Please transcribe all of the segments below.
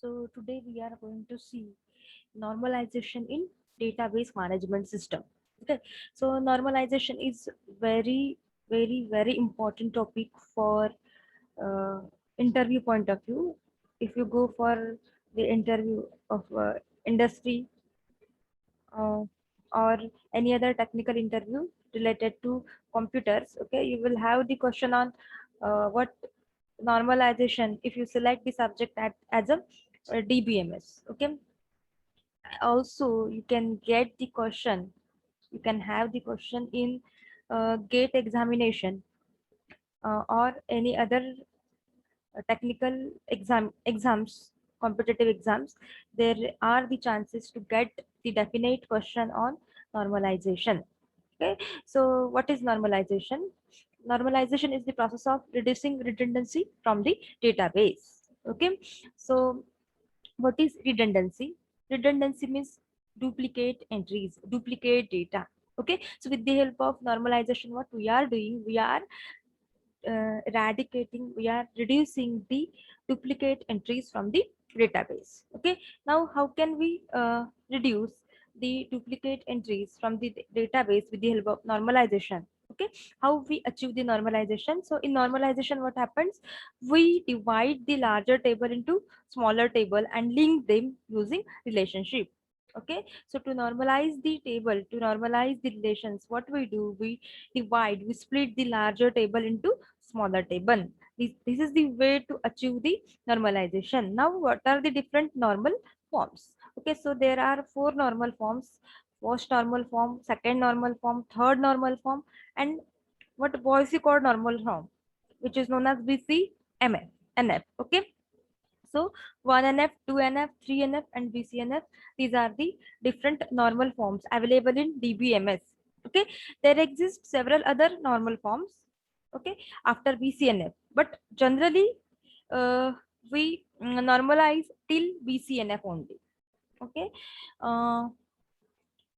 So today we are going to see normalization in database management system. Okay, so normalization is very important topic for uh, interview point of view. If you go for the interview of industry uh, or any other technical interview related to computers, okay, you will have the question on what normalization if you select the subject as a DBMS. Okay, also you can get the question, you can have the question in gate examination or any other technical exams, competitive exams. There are the chances to get the definite question on normalization. Okay, so what is normalization? Normalization is the process of reducing redundancy from the database. Okay, so what is redundancy? Redundancy means duplicate entries, duplicate data. Okay, so with the help of normalization, what we are doing, we are eradicating, we are reducing the duplicate entries from the database. Okay, now how can we reduce the duplicate entries from the database with the help of normalization? Okay, how we achieve the normalization? So in normalization, what happens? We divide the larger table into smaller table and link them using relationship. Okay, so to normalize the table, to normalize the relations, what we do, we divide, we split the larger table into smaller table. This is the way to achieve the normalization. Now, what are the different normal forms? Okay, so there are four normal forms: first normal form, second normal form, third normal form, and what Boise called normal form, which is known as BCMF, NF. Okay, so 1NF, 2NF, 3NF, and BCNF. These are the different normal forms available in DBMS. Okay, there exist several other normal forms. Okay, after BCNF, but generally uh, we normalize till BCNF only. Okay, uh,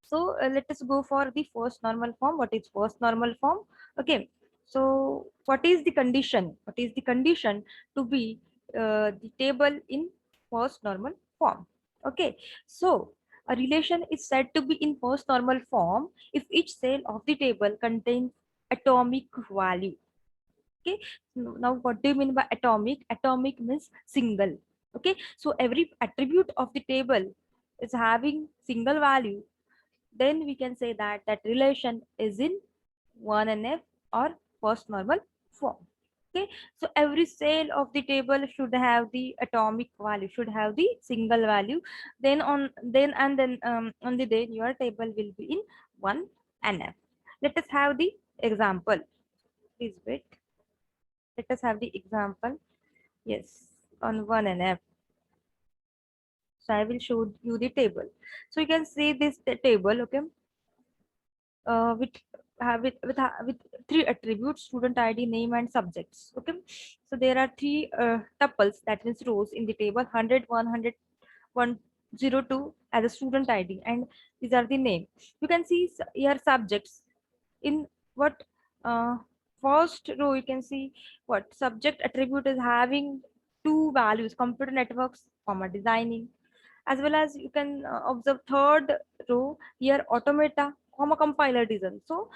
so let us go for the first normal form. What is first normal form? Okay, so what is the condition? What is the condition to be the table in first normal form? Okay, so a relation is said to be in first normal form if each cell of the table contains atomic value. Okay, now what do you mean by atomic? Atomic means single. Okay, so every attribute of the table is having single value, then we can say that that relation is in 1NF or first normal form. Okay, so every cell of the table should have the atomic value, should have the single value. Then only then your table will be in 1NF. Let us have the example. Please wait. Let us have the example. Yes, on 1NF. So I will show you the table. So you can see this table. Okay, with with three attributes: student ID, name, and subjects. Okay, so there are three tuples, that means rows in the table: 100, 100, 102 as a student ID, and these are the name. You can see here subjects in what first row. You can see what subject attribute is having two values: computer networks, comma designing. As well as you can observe third row here, automata, comma compiler design. So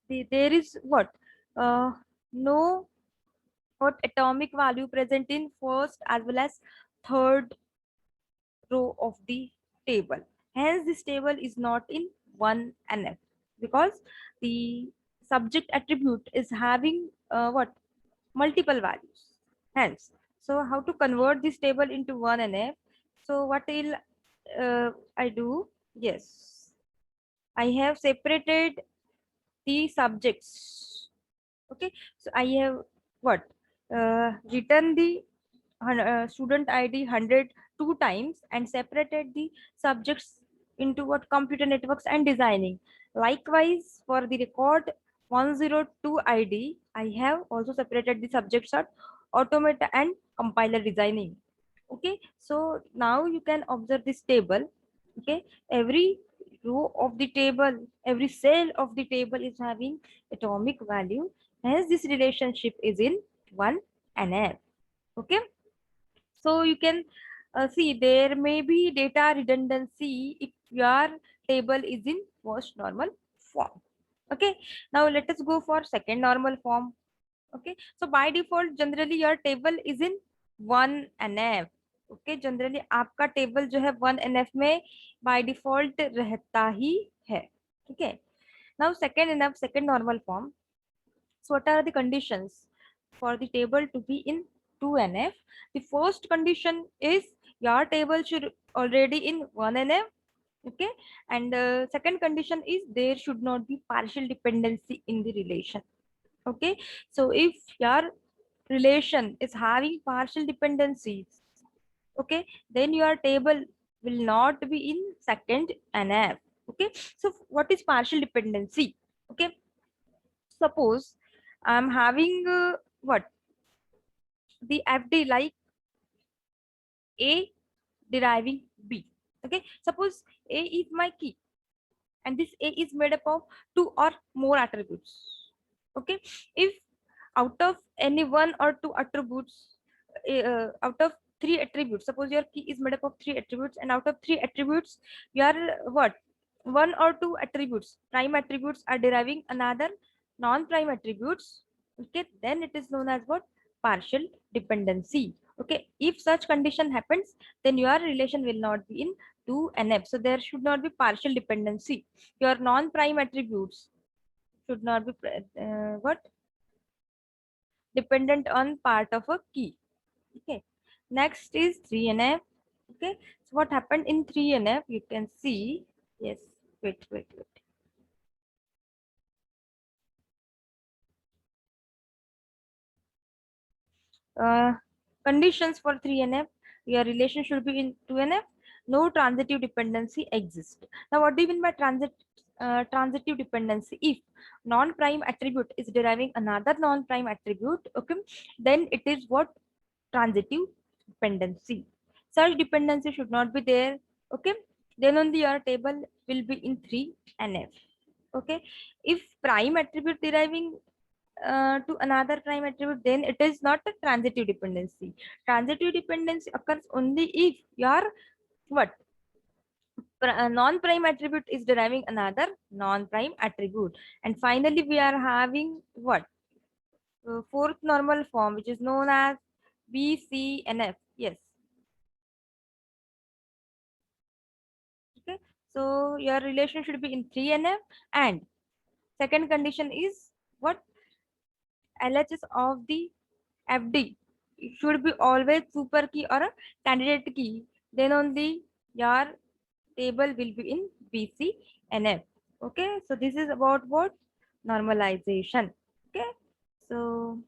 there is what no what atomic value present in first as well as third row of the table. Hence, this table is not in 1NF because the subject attribute is having what multiple values. Hence, so how to convert this table into 1NF? So what will I do? Yes, I have separated the subjects. Okay, so I have what written the student ID 100 two times and separated the subjects into what computer networks and designing. Likewise, for the record 102 ID, I have also separated the subjects at automata and compiler designing. Okay, so now you can observe this table. Okay, every row of the table, every cell of the table is having atomic value. Hence, this relationship is in 1NF. Okay, So you can see there may be data redundancy if your table is in first normal form. Okay, now let us go for second normal form. Okay, so by default generally your table is in 1NF. Okay, generally आपका table जो है 1NF में by default रहता ही है. Okay, now second enough second normal form. So what are the conditions for the table to be in 2NF? The first condition is your table should already in 1NF. Okay, and the second condition is there should not be partial dependency in the relation. Okay, so if your relation is having partial dependencies, okay, then your table will not be in second NF. Okay, so what is partial dependency? Okay, suppose I'm having what the FD like A deriving B. Okay, suppose A is my key and this A is made up of 2 or more attributes. Okay, if out of any 1 or 2 attributes, out of 3 attributes, suppose your key is made up of 3 attributes, and out of 3 attributes your what 1 or 2 attributes prime attributes are deriving another non-prime attributes. Okay, then it is known as what partial dependency. Okay, if such condition happens, then your relation will not be in 2NF. So there should not be partial dependency. Your non-prime attributes should not be what dependent on part of a key. Okay, next is 3NF. Okay, so what happened in 3NF? You can see. Yes, wait. Uh, Conditions for 3NF. Your relation should be in 2NF. No transitive dependency exists. Now, what do you mean by transitive dependency? If non-prime attribute is deriving another non-prime attribute, okay, then it is what transitive dependency. Such dependency should not be there. Okay, then only your table will be in 3NF. Okay, if prime attribute deriving to another prime attribute, then it is not a transitive dependency. Transitive dependency occurs only if your what non-prime attribute is deriving another non-prime attribute. And finally, we are having what fourth normal form, which is known as BCNF. Yes. Okay. So your relation should be in 3NF, and second condition is what LHS of the FD should be always super key or a candidate key. Then only your table will be in BCNF. Okay, so this is about what normalization. Okay, so